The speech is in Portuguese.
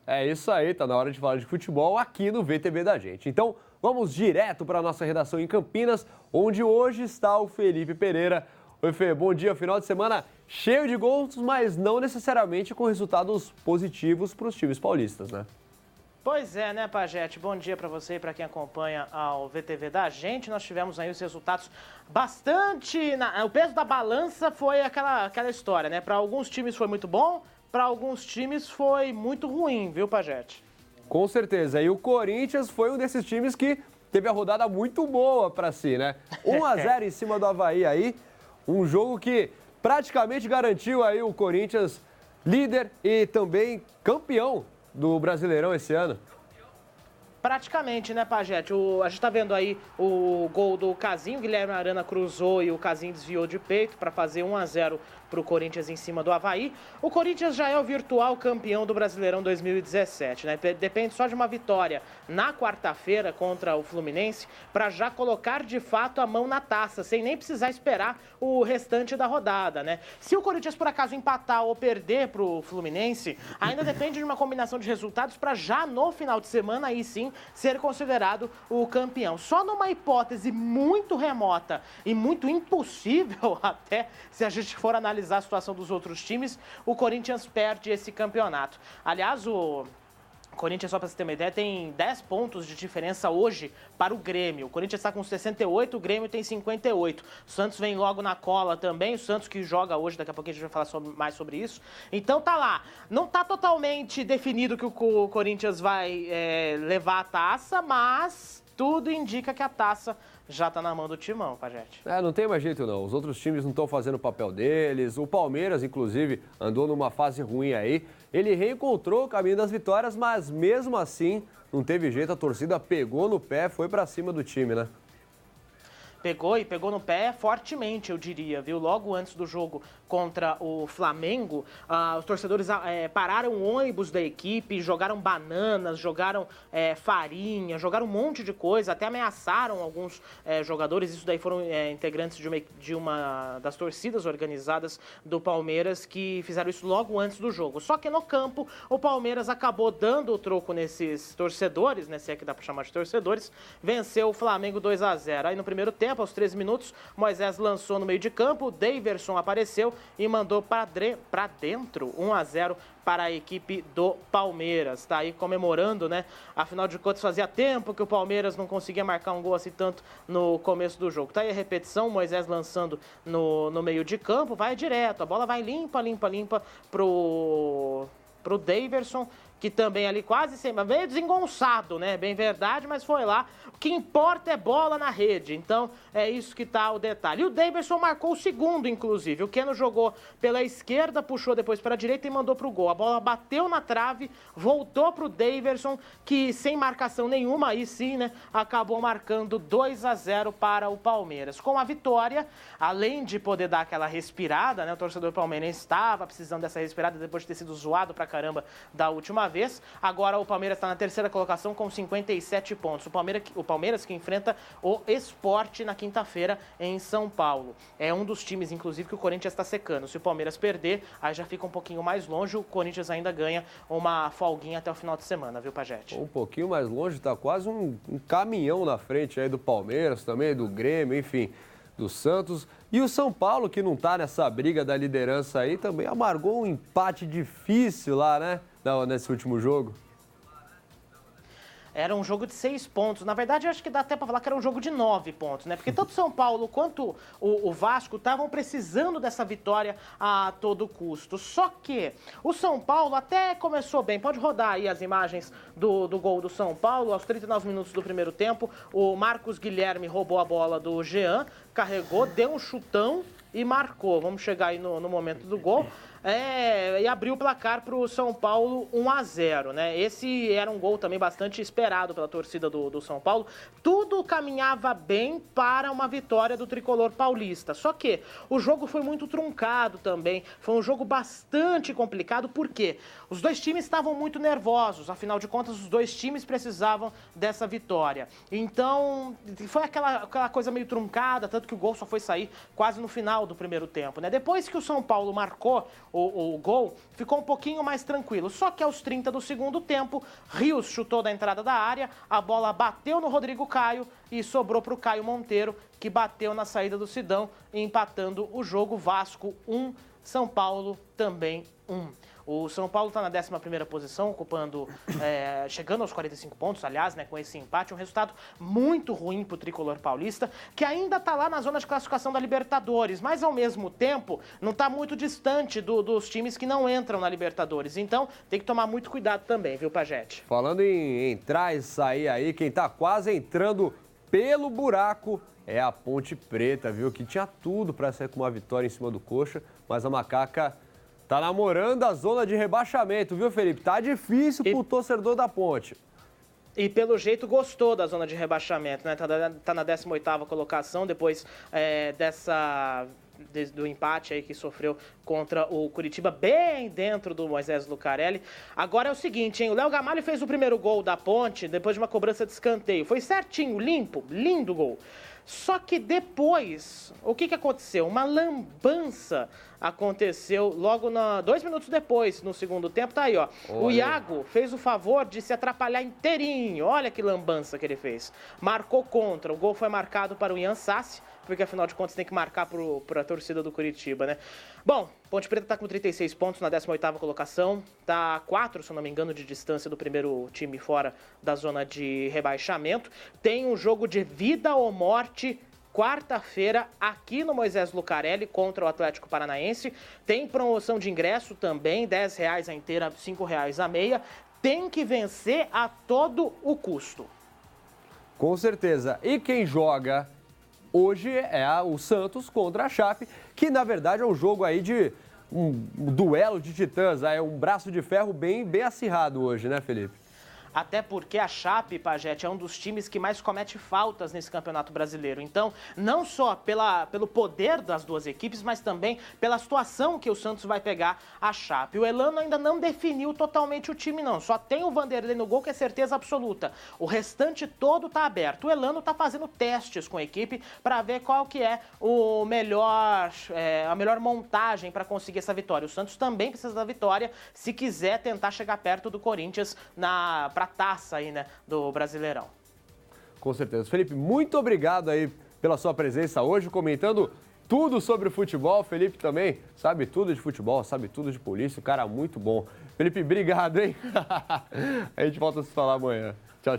É isso aí, tá na hora de falar de futebol aqui no VTV da gente. Então, vamos direto para a nossa redação em Campinas, onde hoje está o Felipe Pereira. Oi, Fê, bom dia. Final de semana cheio de gols, mas não necessariamente com resultados positivos para os times paulistas, né? Pois é, né, Pajete? Bom dia para você e para quem acompanha o VTV da gente. Nós tivemos aí os resultados bastante... O peso da balança foi aquela história, né? Para alguns times foi muito bom, para alguns times foi muito ruim, viu, Pajete? Com certeza. E o Corinthians foi um desses times que teve a rodada muito boa para si, né? 1-0 em cima do Avaí aí. Um jogo que praticamente garantiu aí o Corinthians líder e também campeão do Brasileirão esse ano. Praticamente, né, Pajete? A gente tá vendo aí o gol do Casinho, o Guilherme Arana cruzou e o Casinho desviou de peito para fazer 1-0 para o Corinthians em cima do Avaí. O Corinthians já é o virtual campeão do Brasileirão 2017, né? Depende só de uma vitória na quarta-feira contra o Fluminense para já colocar de fato a mão na taça, sem nem precisar esperar o restante da rodada, né? Se o Corinthians por acaso empatar ou perder para o Fluminense, ainda depende de uma combinação de resultados para já no final de semana aí sim ser considerado o campeão. Só numa hipótese muito remota e muito impossível até, se a gente for analisar a situação dos outros times, o Corinthians perde esse campeonato. Aliás, o Corinthians, só para você ter uma ideia, tem 10 pontos de diferença hoje para o Grêmio. O Corinthians está com 68, o Grêmio tem 58. O Santos vem logo na cola também, o Santos que joga hoje, daqui a pouquinho a gente vai falar mais sobre isso. Então tá lá, não tá totalmente definido que o Corinthians vai levar a taça, mas tudo indica que a taça já tá na mão do Timão, Pajete. Não tem mais jeito não. Os outros times não estão fazendo o papel deles. O Palmeiras, inclusive, andou numa fase ruim aí. Ele reencontrou o caminho das vitórias, mas mesmo assim não teve jeito. A torcida pegou no pé, foi pra cima do time, né? Pegou no pé fortemente, eu diria, viu? Logo antes do jogo contra o Flamengo, os torcedores pararam o ônibus da equipe, jogaram bananas, jogaram farinha, jogaram um monte de coisa, até ameaçaram alguns jogadores. Isso daí foram integrantes de uma das torcidas organizadas do Palmeiras que fizeram isso logo antes do jogo. Só que no campo, o Palmeiras acabou dando o troco nesses torcedores, né? Se é que dá pra chamar de torcedores, venceu o Flamengo 2-0. Aí no primeiro tempo, aos 13 minutos, Moisés lançou no meio de campo, Daverson apareceu e mandou para dentro 1-0 para a equipe do Palmeiras. Está aí comemorando, né? Afinal de contas, fazia tempo que o Palmeiras não conseguia marcar um gol assim tanto no começo do jogo. Tá aí a repetição, Moisés lançando no meio de campo, vai direto, a bola vai limpa pro Daverson, que também ali quase sempre, meio desengonçado, né? Bem verdade, mas foi lá. O que importa é bola na rede. Então, é isso que tá o detalhe. E o Daverson marcou o segundo, inclusive. O Keno jogou pela esquerda, puxou depois para a direita e mandou pro gol. A bola bateu na trave, voltou pro Daverson, que sem marcação nenhuma, aí sim, né? Acabou marcando 2-0 para o Palmeiras. Com a vitória, além de poder dar aquela respirada, né? O torcedor palmeirense estava precisando dessa respirada depois de ter sido zoado pra caramba da última vez. Agora o Palmeiras está na terceira colocação com 57 pontos. O Palmeiras que enfrenta o Sport na quinta-feira em São Paulo. É um dos times, inclusive, que o Corinthians está secando. Se o Palmeiras perder, aí já fica um pouquinho mais longe. O Corinthians ainda ganha uma folguinha até o final de semana, viu, Pajete? Um pouquinho mais longe, tá quase um caminhão na frente aí do Palmeiras também, do Grêmio, enfim, do Santos. E o São Paulo, que não tá nessa briga da liderança aí, também amargou um empate difícil lá, né? Nesse último jogo. Era um jogo de 6 pontos. Na verdade, eu acho que dá até para falar que era um jogo de 9 pontos, né? Porque tanto São Paulo quanto o Vasco estavam precisando dessa vitória a todo custo. Só que o São Paulo até começou bem. Pode rodar aí as imagens do gol do São Paulo. Aos 39 minutos do primeiro tempo, o Marcos Guilherme roubou a bola do Jean, carregou, deu um chutão e marcou. Vamos chegar aí no momento do gol. E abriu o placar para o São Paulo 1-0, né? Esse era um gol também bastante esperado pela torcida do São Paulo. Tudo caminhava bem para uma vitória do tricolor paulista. Só que o jogo foi muito truncado também. Foi um jogo bastante complicado, porque os dois times estavam muito nervosos. Afinal de contas, os dois times precisavam dessa vitória. Então, foi aquela coisa meio truncada, tanto que o gol só foi sair quase no final do primeiro tempo, né? Depois que o São Paulo marcou o gol, ficou um pouquinho mais tranquilo. Só que aos 30 do segundo tempo, Rios chutou da entrada da área, a bola bateu no Rodrigo Caio e sobrou para o Caio Monteiro, que bateu na saída do Sidão, empatando o jogo. Vasco 1, São Paulo também 1. O São Paulo está na 11ª posição, chegando aos 45 pontos, aliás, né, com esse empate, um resultado muito ruim para o tricolor paulista, que ainda está lá na zona de classificação da Libertadores, mas ao mesmo tempo não está muito distante dos times que não entram na Libertadores. Então tem que tomar muito cuidado também, viu, Pajete? Falando em entrar e sair aí, quem está quase entrando pelo buraco é a Ponte Preta, viu? Que tinha tudo para sair com uma vitória em cima do Coxa, mas a Macaca tá namorando a zona de rebaixamento, viu, Felipe? Tá difícil pro torcedor da Ponte. E pelo jeito gostou da zona de rebaixamento, né? Tá na 18ª colocação, depois do empate aí que sofreu contra o Curitiba, bem dentro do Moisés Lucarelli. Agora é o seguinte, hein? O Léo Gamalho fez o primeiro gol da Ponte depois de uma cobrança de escanteio. Foi certinho, limpo, lindo gol. Só que depois, o que aconteceu? Uma lambança aconteceu logo 2 minutos depois, no segundo tempo. Tá aí, ó. Olha. O Iago fez o favor de se atrapalhar inteirinho. Olha que lambança que ele fez. Marcou contra. O gol foi marcado para o Ian Sassi, porque afinal de contas tem que marcar para a torcida do Curitiba, né? Bom, Ponte Preta tá com 36 pontos na 18ª colocação, tá a 4, se eu não me engano, de distância do primeiro time fora da zona de rebaixamento. Tem um jogo de vida ou morte quarta-feira aqui no Moisés Lucarelli contra o Atlético Paranaense. Tem promoção de ingresso também, R$10 a inteira, R$5 a meia. Tem que vencer a todo o custo. Com certeza. E quem joga hoje é o Santos contra a Chape, que na verdade é um jogo aí de um duelo de titãs, é um braço de ferro bem acirrado hoje, né, Felipe? Até porque a Chape, Pajete, é um dos times que mais comete faltas nesse Campeonato Brasileiro. Então, não só pelo poder das duas equipes, mas também pela situação que o Santos vai pegar a Chape. O Elano ainda não definiu totalmente o time, não. Só tem o Vanderlei no gol, que é certeza absoluta. O restante todo tá aberto. O Elano tá fazendo testes com a equipe para ver qual que é a melhor montagem para conseguir essa vitória. O Santos também precisa da vitória se quiser tentar chegar perto do Corinthians para taça aí, né, do Brasileirão. Com certeza. Felipe, muito obrigado aí pela sua presença hoje, comentando tudo sobre o futebol. Felipe também sabe tudo de futebol, sabe tudo de polícia, um cara muito bom. Felipe, obrigado, hein? A gente volta a se falar amanhã.